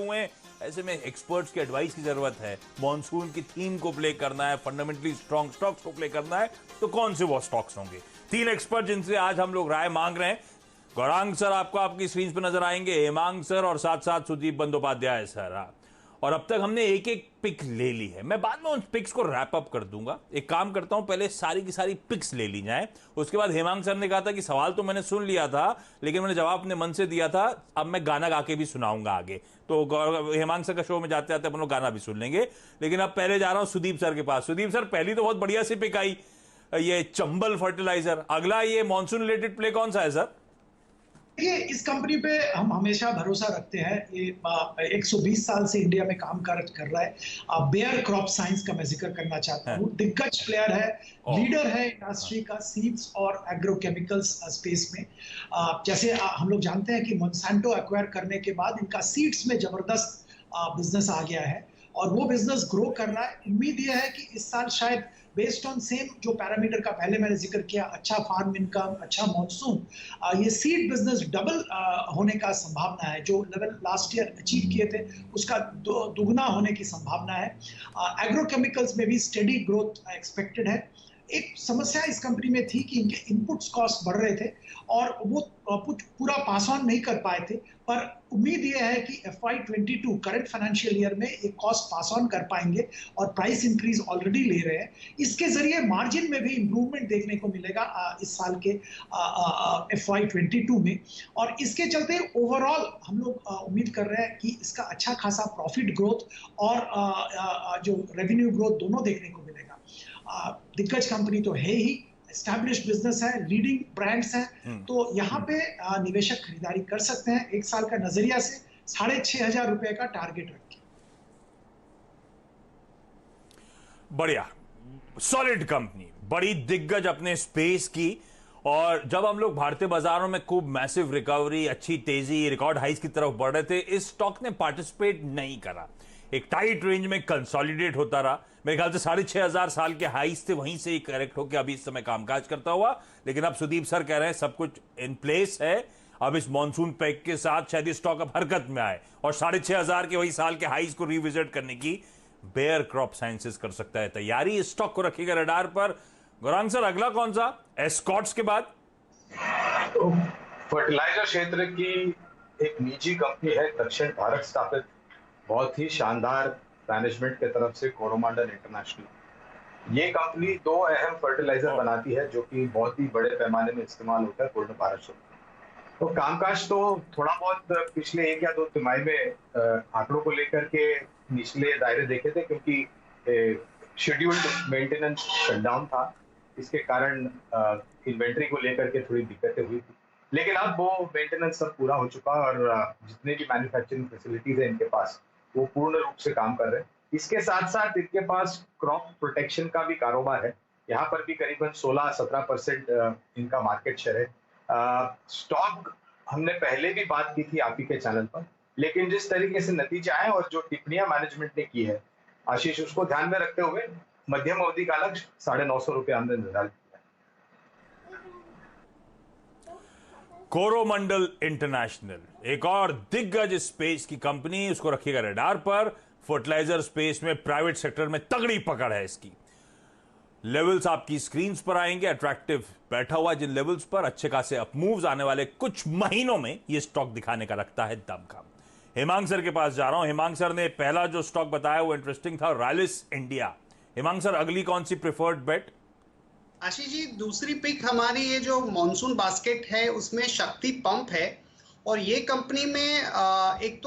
हुए हैं। ऐसे में एक्सपर्ट्स के एडवाइस की जरूरत है। मॉनसून की थीम को प्ले करना है, फंडामेंटली स्ट्रॉन्ग स्टॉक्स को प्ले करना है, तो कौन से वो स्टॉक्स होंगे? 3 एक्सपर्ट जिनसे आज हम लोग राय मांग रहे हैं। गौरांग सर आपको आपकी स्क्रीन पर नजर आएंगे, हेमांग सर और साथ साथ सुदीप बंदोपाध्याय सर। और अब तक हमने एक एक पिक ले ली है। मैं बाद में उन पिक्स को रैप अप कर दूंगा। एक काम करता हूं, पहले सारी की सारी पिक्स ले ली जाए। उसके बाद हेमांग सर ने कहा था कि सवाल तो मैंने सुन लिया था, लेकिन मैंने जवाब अपने मन से दिया था, अब मैं गाना गा के भी सुनाऊंगा आगे। तो हेमांग सर का शो में जाते जाते अपन लोग गाना भी सुन लेंगे। लेकिन अब पहले जा रहा हूं सुदीप सर के पास। सुदीप सर, पहली तो बहुत बढ़िया सी पिक आई, ये चंबल फर्टिलाइजर। अगला ये मॉनसून रिलेटेड प्ले कौन सा है सर? देखिए, इस कंपनी पे हम हमेशा भरोसा रखते हैं। ये 120 साल से इंडिया में काम कर रहा है। बेयर क्रॉप साइंस का मैं जिक्र करना चाहता हूँ। दिग्गज प्लेयर है, लीडर है इंडस्ट्री का सीड्स और एग्रोकेमिकल्स स्पेस में। जैसे हम लोग जानते हैं कि मोंसांटो एक्वायर करने के बाद इनका सीड्स में जबरदस्त बिजनेस आ गया है और वो बिजनेस ग्रो कर रहा है। उम्मीद यह है कि इस साल शायद बेस्ड ऑन सेम जो पैरामीटर का पहले मैंने जिक्र किया, अच्छा फार्म इनकम, अच्छा मॉनसून, ये सीड बिजनेस डबल होने का संभावना है। जो लेवल लास्ट ईयर अचीव किए थे उसका दुगना होने की संभावना है। एग्रोकेमिकल्स में भी स्टेडी ग्रोथ एक्सपेक्टेड है। एक समस्या इस कंपनी में थी कि इनके इनपुट्स कॉस्ट बढ़ रहे थे और वो पूरा पास ऑन नहीं कर पाए थे, पर उम्मीद ये है कि FY22 करंट फाइनेंशियल ईयर में एक कॉस्ट पास ऑन कर पाएंगे और प्राइस इंक्रीज ऑलरेडी ले रहे हैं। इसके जरिए मार्जिन में भी इंप्रूवमेंट देखने को मिलेगा इस साल के FY22 में। और इसके चलते ओवरऑल हम लोग उम्मीद कर रहे हैं कि इसका अच्छा खासा प्रॉफिट ग्रोथ और जो रेवेन्यू ग्रोथ दोनों देखने को मिलेगा। दिग्गज कंपनी तो है ही, एस्टैब्लिश्ड बिजनेस है, लीडिंग ब्रांड्स हैं, तो यहाँ पे निवेशक खरीदारी कर सकते हैं। एक साल का नजरिया से 6,500 रुपए का टारगेट रखें। बढ़िया, सॉलिड कंपनी, बड़ी दिग्गज अपने स्पेस की। और जब हम लोग भारतीय बाजारों में खूब मैसिव रिकवरी, अच्छी तेजी, रिकॉर्ड हाइस की तरफ बढ़ रहे थे, इस स्टॉक ने पार्टिसिपेट नहीं करा। एक टाइट रेंज में कंसोलिडेट होता रहा। मेरे ख्याल से 6,500 साल के हाइस थे, वहीं से ही करेक्ट होकर अभी इस समय कामकाज करता हुआ। लेकिन अब सुदीप सर कह रहे हैं सब कुछ इन प्लेस है। अब इस मॉनसून पैक के साथ शायद स्टॉक अब हरकत में आए और 6,500 के वही साल के हाइस को रिविजिट करने की बेयर क्रॉप साइंसेस कर सकता है तैयारी। इस स्टॉक को रखिएगा रडार पर। गौरांग सर, अगला कौन सा? एस्कॉट्स के बाद तो फर्टिलाइजर क्षेत्र की एक निजी कंपनी है, दक्षिण भारत स्थापित, बहुत ही शानदार मैनेजमेंट के तरफ से, कोरोमंडल इंटरनेशनल। ये कंपनी 2 अहम फर्टिलाइजर बनाती है जो कि बहुत ही बड़े पैमाने में इस्तेमाल होता है पूर्ण भारत में। तो कामकाज तो थोड़ा बहुत पिछले 1 या 2 तिमाही में आंकड़ों को लेकर के निचले दायरे देखे थे, क्योंकि शेड्यूल्ड मेंटेनेंस शटडाउन था। इसके कारण इन्वेंट्री को लेकर के थोड़ी दिक्कतें हुई थी, लेकिन अब वो मेंटेनेंस सब पूरा हो चुका है और जितने भी मैन्युफैक्चरिंग फैसिलिटीज है इनके पास, वो पूर्ण रूप से काम कर रहे हैं। इसके साथ साथ इनके पास क्रॉप प्रोटेक्शन का भी कारोबार है। यहाँ पर भी करीबन 16-17% इनका मार्केट शेयर है। स्टॉक हमने पहले भी बात की थी आप ही के चैनल पर, लेकिन जिस तरीके से नतीजे आए और जो टिप्पणियां मैनेजमेंट ने की है, आशीष, उसको ध्यान में रखते हुए मध्यम अवधि का लक्ष्य 950 रुपये हमने निर्धारित किया। कोरोमंडल इंटरनेशनल, एक और दिग्गज स्पेस की कंपनी, उसको रखिएगा रडार पर। फर्टिलाइजर स्पेस में प्राइवेट सेक्टर में तगड़ी पकड़ है इसकी। लेवल्स आपकी स्क्रीन्स पर आएंगे। अट्रैक्टिव बैठा हुआ जिन लेवल्स पर, अच्छे खासे अपमूव्स आने वाले कुछ महीनों में ये स्टॉक दिखाने का रखता है दमखम। हेमांग सर के पास जा रहा हूं। हेमांग सर ने पहला जो स्टॉक बताया वो इंटरेस्टिंग था, रैलिस इंडिया। हेमांग सर, अगली कौन सी प्रिफर्ड बेट? आशीष जी, दूसरी पिक हमारी ये जो मॉनसून बास्केट है उसमें शक्ति पंप है। और ये कंपनी में एक तो